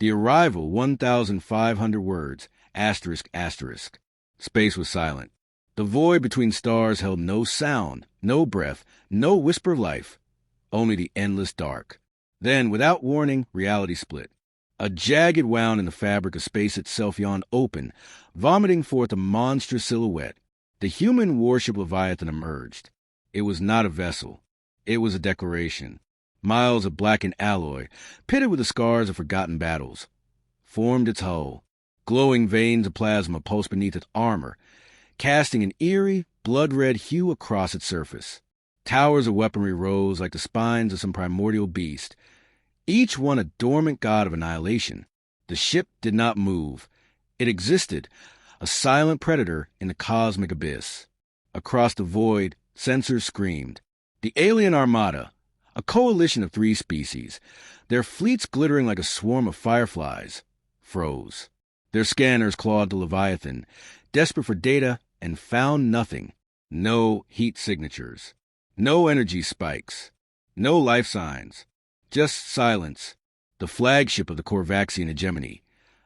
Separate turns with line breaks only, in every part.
The arrival, 1,500 words, asterisk, asterisk. Space was silent. The void between stars held no sound, no breath, no whisper of life, only the endless dark. Then, without warning, reality split. A jagged wound in the fabric of space itself yawned open, vomiting forth a monstrous silhouette. The human warship Leviathan emerged. It was not a vessel. It was a decoration. Miles of blackened alloy, pitted with the scars of forgotten battles, formed its hull. Glowing veins of plasma pulsed beneath its armor, casting an eerie, blood-red hue across its surface. Towers of weaponry rose like the spines of some primordial beast, each one a dormant god of annihilation. The ship did not move. It existed, a silent predator in the cosmic abyss. Across the void, sensors screamed. The alien armada, a coalition of 3 species, their fleets glittering like a swarm of fireflies, froze. Their scanners clawed the Leviathan, desperate for data, and found nothing. No heat signatures. No energy spikes. No life signs. Just silence. The flagship of the Corvaxian hegemony,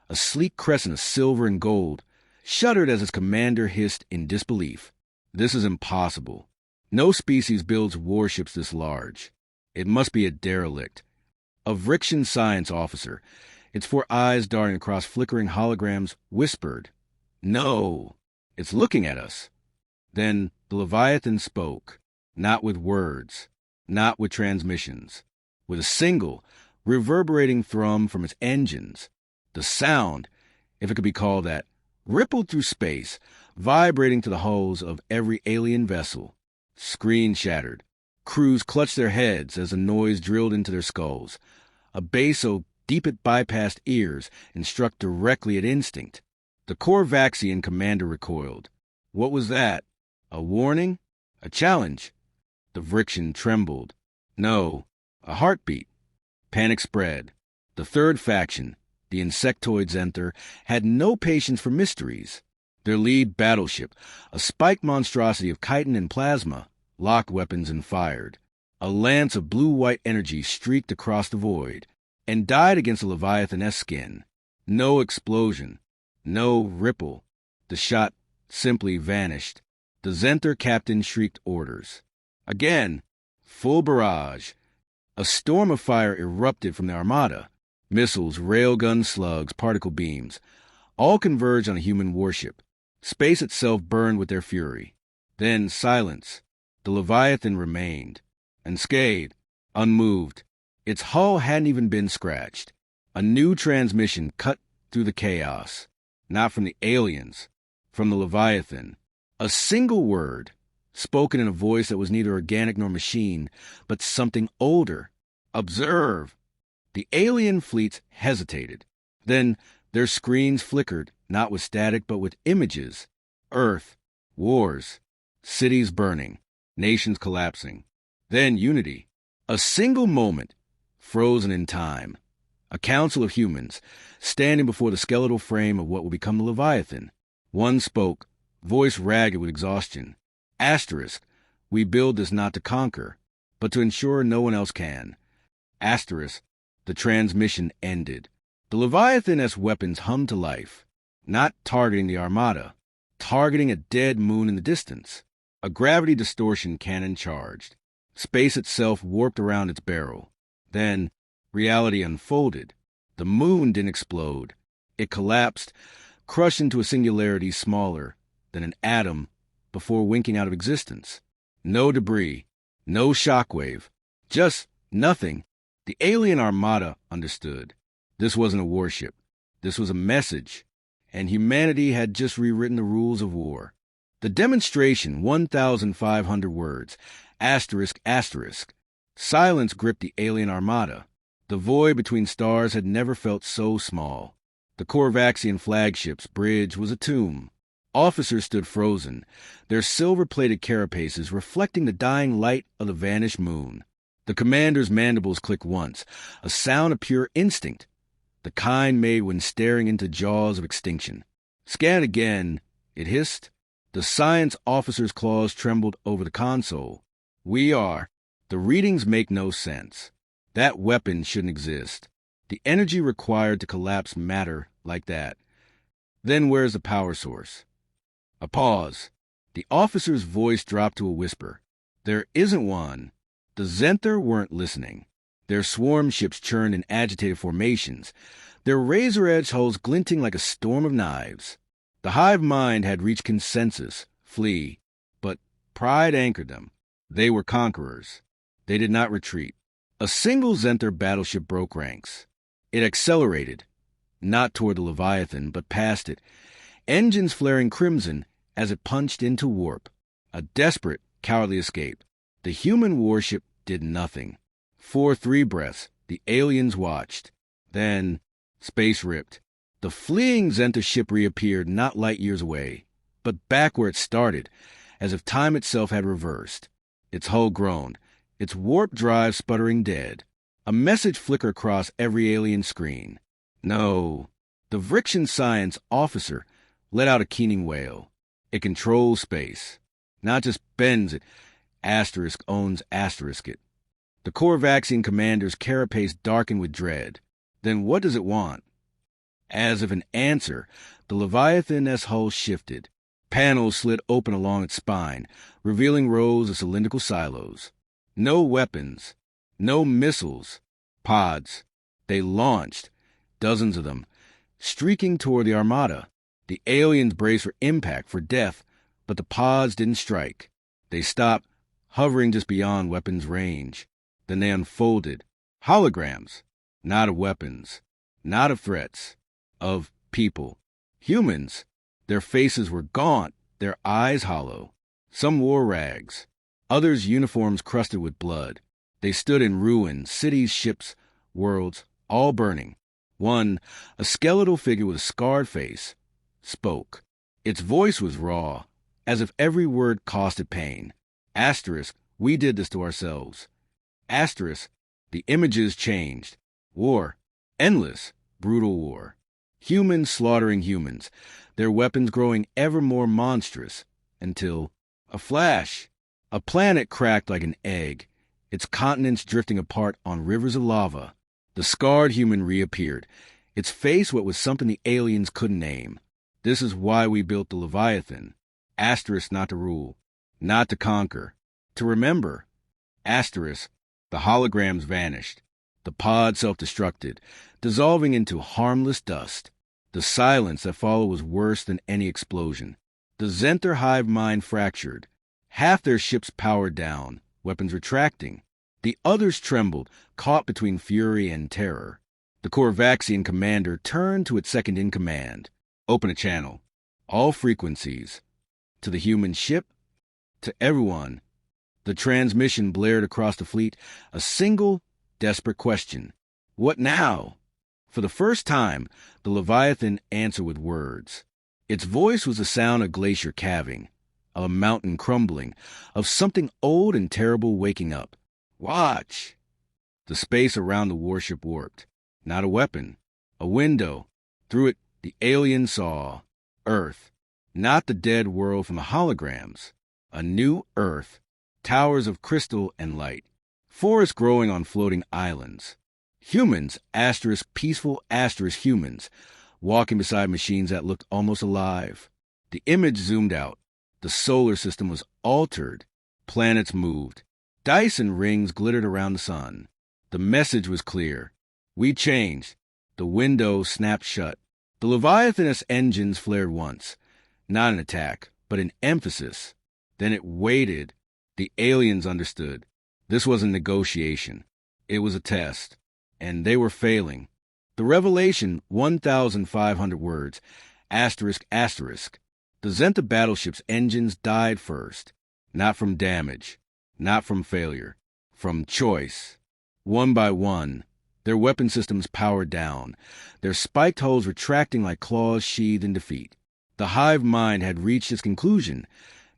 a sleek crescent of silver and gold, shuddered as its commander hissed in disbelief. This is impossible. No species builds warships this large. It must be a derelict. A Vrixian science officer, its 4 eyes darting across flickering holograms, whispered, "No, it's looking at us." Then the Leviathan spoke, not with words, not with transmissions, with a single, reverberating thrum from its engines. The sound, if it could be called that, rippled through space, vibrating to the hulls of every alien vessel. Screens shattered. Crews clutched their heads as the noise drilled into their skulls. A bass so deep it bypassed ears and struck directly at instinct. The Corvaxian commander recoiled. What was that? A warning? A challenge? The Vrixian trembled. No, a heartbeat. Panic spread. The third faction, the insectoids enter, had no patience for mysteries. Their lead battleship, a spiked monstrosity of chitin and plasma, locked weapons and fired. A lance of blue-white energy streaked across the void and died against the Leviathan's skin. No explosion. No ripple. The shot simply vanished. The Zenther captain shrieked orders. Again, full barrage. A storm of fire erupted from the armada. Missiles, railgun slugs, particle beams, all converged on a human warship. Space itself burned with their fury. Then silence. The Leviathan remained, unscathed, unmoved. Its hull hadn't even been scratched. A new transmission cut through the chaos. Not from the aliens, from the Leviathan. A single word, spoken in a voice that was neither organic nor machine, but something older. Observe. The alien fleets hesitated. Then their screens flickered, not with static, but with images. Earth, wars, cities burning, nations collapsing. Then unity. A single moment, frozen in time. A council of humans, standing before the skeletal frame of what will become the Leviathan. One spoke, voice ragged with exhaustion. Asterisk, we build this not to conquer, but to ensure no one else can. Asterisk, the transmission ended. The Leviathan's weapons hummed to life, not targeting the armada, targeting a dead moon in the distance. A gravity distortion cannon charged. Space itself warped around its barrel. Then, reality unfolded. The moon didn't explode. It collapsed, crushed into a singularity smaller than an atom before winking out of existence. No debris, no shockwave, just nothing. The alien armada understood. This wasn't a warship. This was a message, and humanity had just rewritten the rules of war. The demonstration, 1,500 words, asterisk, asterisk. Silence gripped the alien armada. The void between stars had never felt so small. The Corvaxian flagship's bridge was a tomb. Officers stood frozen, their silver-plated carapaces reflecting the dying light of the vanished moon. The commander's mandibles clicked once, a sound of pure instinct, the kind made when staring into jaws of extinction. Scan again, it hissed. The science officer's claws trembled over the console. We are. The readings make no sense. That weapon shouldn't exist. The energy required to collapse matter like that. Then where's the power source? A pause. The officer's voice dropped to a whisper. There isn't one. The Zenther weren't listening. Their swarm ships churned in agitated formations, their razor-edged hulls glinting like a storm of knives. The hive mind had reached consensus, flee, but pride anchored them. They were conquerors. They did not retreat. A single Zenther battleship broke ranks. It accelerated, not toward the Leviathan, but past it, engines flaring crimson as it punched into warp. A desperate, cowardly escape. The human warship did nothing. For 3 breaths, the aliens watched. Then, space ripped. The fleeing Zenther ship reappeared not light years away, but back where it started, as if time itself had reversed. Its hull groaned, its warp drive sputtering dead. A message flickered across every alien screen. No. The Vrixian science officer let out a keening wail. It controls space. Not just bends it. Asterisk owns asterisk it. The Corvaxian commander's carapace darkened with dread. Then what does it want? As if an answer, the Leviathan's hull shifted. Panels slid open along its spine, revealing rows of cylindrical silos. No weapons. No missiles. Pods. They launched, dozens of them, streaking toward the armada. The aliens braced for impact, for death, but the pods didn't strike. They stopped, hovering just beyond weapons range. Then they unfolded. Holograms. Not of weapons. Not of threats. Of people. Humans. Their faces were gaunt, their eyes hollow. Some wore rags. Others uniforms crusted with blood. They stood in ruin, cities, ships, worlds, all burning. One, a skeletal figure with a scarred face, spoke. Its voice was raw, as if every word costed pain. Asterisk, we did this to ourselves. Asterisk, the images changed. War. Endless, brutal war. Humans slaughtering humans, their weapons growing ever more monstrous, until a flash. A planet cracked like an egg, its continents drifting apart on rivers of lava. The scarred human reappeared, its face what was something the aliens couldn't name. This is why we built the Leviathan. Asterisk not to rule, not to conquer, to remember. Asterisk, the holograms vanished. The pod self-destructed, dissolving into harmless dust. The silence that followed was worse than any explosion. The Zenther hive mind fractured. Half their ships powered down, weapons retracting. The others trembled, caught between fury and terror. The Corvaxian commander turned to its second-in-command. Open a channel. All frequencies. To the human ship. To everyone. The transmission blared across the fleet, a single, desperate question. What now? For the first time, the Leviathan answered with words. Its voice was the sound of glacier calving, of a mountain crumbling, of something old and terrible waking up. Watch! The space around the warship warped. Not a weapon. A window. Through it, the alien saw Earth. Not the dead world from the holograms. A new Earth. Towers of crystal and light. Forests growing on floating islands. Humans, asterisk peaceful asterisk humans, walking beside machines that looked almost alive. The image zoomed out. The solar system was altered. Planets moved. Dyson rings glittered around the sun. The message was clear. We changed. The window snapped shut. The Leviathan's engines flared once. Not an attack, but an emphasis. Then it waited. The aliens understood. This wasn't negotiation. It was a test. And they were failing. The revelation, 1,500 words, asterisk, asterisk. The Zenther battleship's engines died first. Not from damage. Not from failure. From choice. One by one, their weapon systems powered down, their spiked hulls retracting like claws sheathed in defeat. The hive mind had reached its conclusion,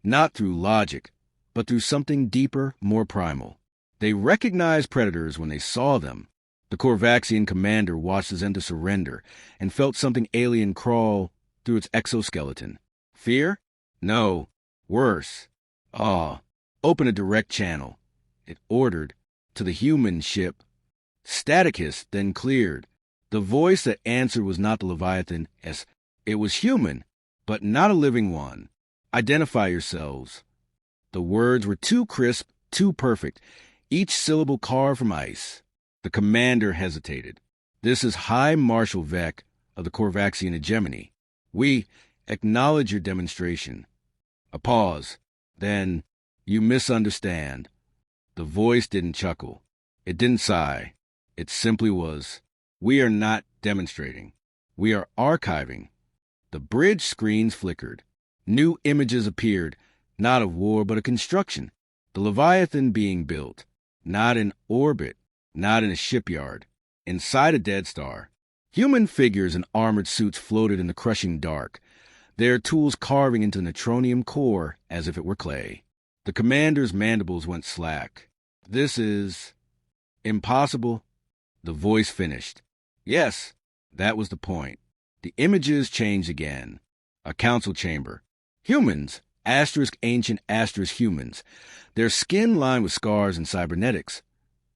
not through logic, but through something deeper, more primal. They recognized predators when they saw them. The Corvaxian commander watched the Zenther surrender and felt something alien crawl through its exoskeleton. Fear? No. Worse. Awe. Open a direct channel. It ordered. To the human ship. Static hiss, then cleared. The voice that answered was not the Leviathan. It was human, but not a living one. Identify yourselves. The words were too crisp, too perfect, each syllable carved from ice. The commander hesitated. This is High Marshal Vec of the Korvaxian hegemony. We acknowledge your demonstration. A pause. Then, you misunderstand. The voice didn't chuckle. It didn't sigh. It simply was. We are not demonstrating. We are archiving. The bridge screens flickered. New images appeared, not of war, but of construction. The Leviathan being built, not in orbit, not in a shipyard, inside a dead star. Human figures in armored suits floated in the crushing dark, their tools carving into the neutronium core as if it were clay. The commander's mandibles went slack. This is impossible. The voice finished. Yes, that was the point. The images changed again. A council chamber. Humans, ancient humans, their skin lined with scars and cybernetics,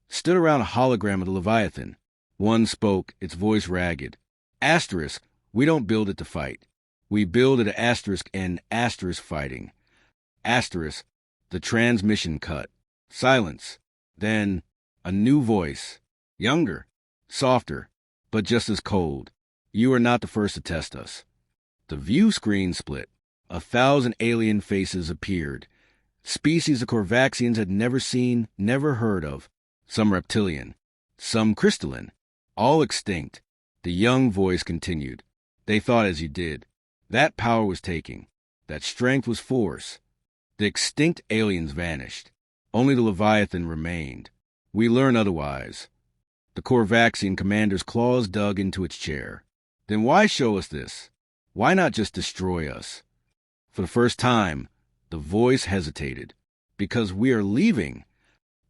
stood around a hologram of the Leviathan. One spoke, its voice ragged. We don't build it to fight. We build it and fighting. The transmission cut. Silence. Then, a new voice. Younger. Softer. But just as cold. You are not the first to test us. The view screen split. 1,000 alien faces appeared. Species the Korvaxians had never seen, never heard of. Some reptilian. Some crystalline. All extinct. The young voice continued. They thought as you did. That power was taking. That strength was force. The extinct aliens vanished. Only the Leviathan remained. We learn otherwise. The Korvaxian commander's claws dug into its chair. Then why show us this? Why not just destroy us? For the first time, the voice hesitated. Because we are leaving.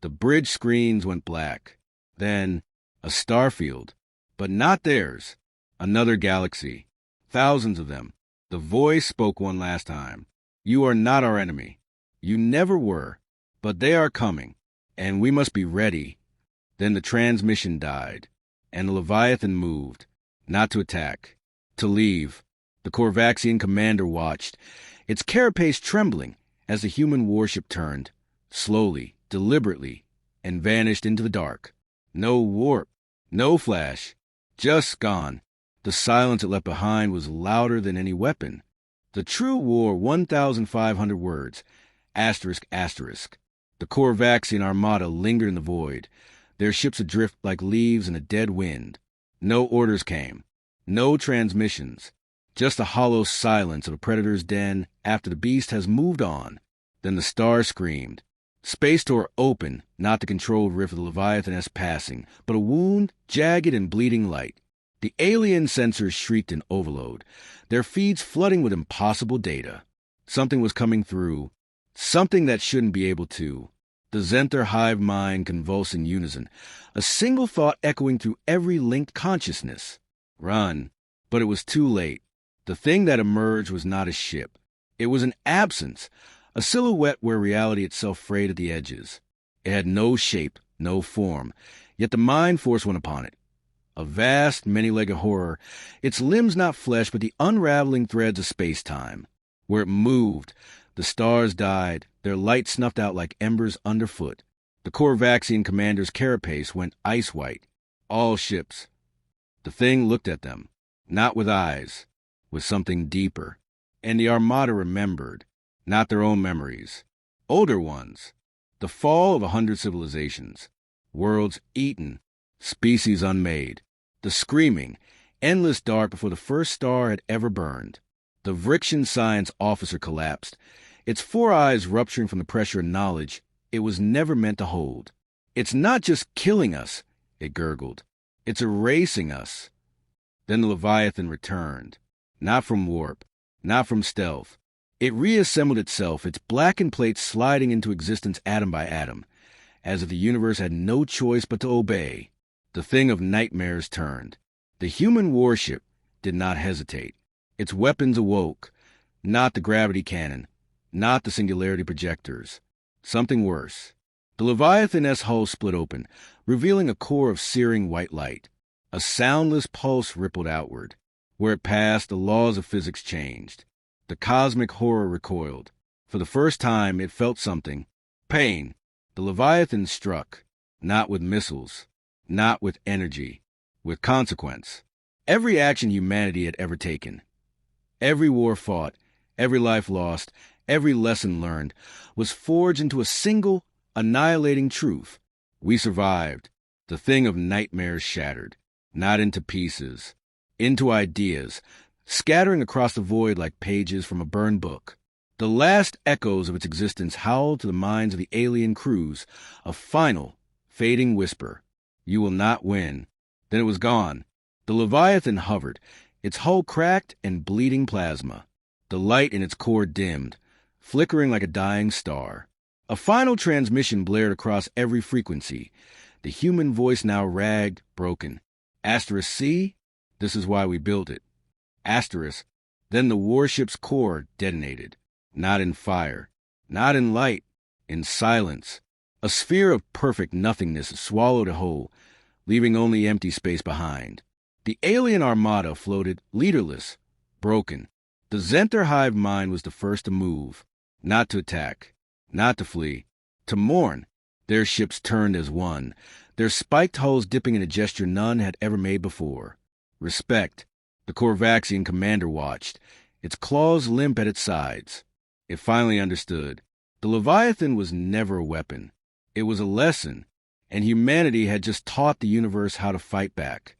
The bridge screens went black. Then, a starfield. But not theirs. Another galaxy. Thousands of them. The voice spoke one last time. You are not our enemy. You never were. But they are coming. And we must be ready. Then the transmission died. And the Leviathan moved. Not to attack. To leave. The Korvaxian commander watched, its carapace trembling as the human warship turned, slowly, deliberately, and vanished into the dark. No warp. No flash. Just gone. The silence it left behind was louder than any weapon. The true war, 1,500 words. The Korvaxian armada lingered in the void, their ships adrift like leaves in a dead wind. No orders came. No transmissions. Just the hollow silence of a predator's den after the beast has moved on. Then the star screamed. Space door open, not the controlled rift of the Leviathan passing, but a wound, jagged and bleeding light. The alien sensors shrieked in overload, their feeds flooding with impossible data. Something was coming through, something that shouldn't be able to. The Zenther hive mind convulsed in unison, a single thought echoing through every linked consciousness. Run. But it was too late. The thing that emerged was not a ship. It was an absence, a silhouette where reality itself frayed at the edges. It had no shape, no form, yet the mind force went upon it. A vast, many-legged horror, its limbs not flesh but the unraveling threads of space-time. Where it moved, the stars died, their light snuffed out like embers underfoot. The Korvaxian commander's carapace went ice-white. All ships. The thing looked at them, not with eyes, with something deeper. And the armada remembered, not their own memories. Older ones. The fall of 100 civilizations. Worlds eaten. Species unmade. The screaming, endless dark before the first star had ever burned. The Vrixian science officer collapsed, its 4 eyes rupturing from the pressure of knowledge it was never meant to hold. It's not just killing us, it gurgled. It's erasing us. Then the Leviathan returned. Not from warp, not from stealth. It reassembled itself, its blackened plates sliding into existence atom by atom, as if the universe had no choice but to obey. The thing of nightmares turned. The human warship did not hesitate. Its weapons awoke, not the gravity cannon, not the singularity projectors. Something worse. The Leviathan S hull split open, revealing a core of searing white light. A soundless pulse rippled outward. Where it passed, the laws of physics changed. The cosmic horror recoiled. For the first time, it felt something. Pain. The Leviathan struck. Not with missiles. Not with energy. With consequence. Every action humanity had ever taken. Every war fought. Every life lost. Every lesson learned was forged into a single, annihilating truth. We survived. The thing of nightmares shattered. Not into pieces. Into ideas, scattering across the void like pages from a burned book. The last echoes of its existence howled to the minds of the alien crews, a final, fading whisper. You will not win. Then it was gone. The Leviathan hovered, its hull cracked and bleeding plasma. The light in its core dimmed, flickering like a dying star. A final transmission blared across every frequency. The human voice now ragged, broken. *C? This is why we built it. *. Then the warship's core detonated. Not in fire. Not in light. In silence. A sphere of perfect nothingness swallowed it whole, leaving only empty space behind. The alien armada floated, leaderless, broken. The Zenther hive mind was the first to move. Not to attack. Not to flee. To mourn. Their ships turned as one, their spiked hulls dipping in a gesture none had ever made before. Respect. The Korvaxian commander watched, its claws limp at its sides. It finally understood. The Leviathan was never a weapon. It was a lesson, and humanity had just taught the universe how to fight back.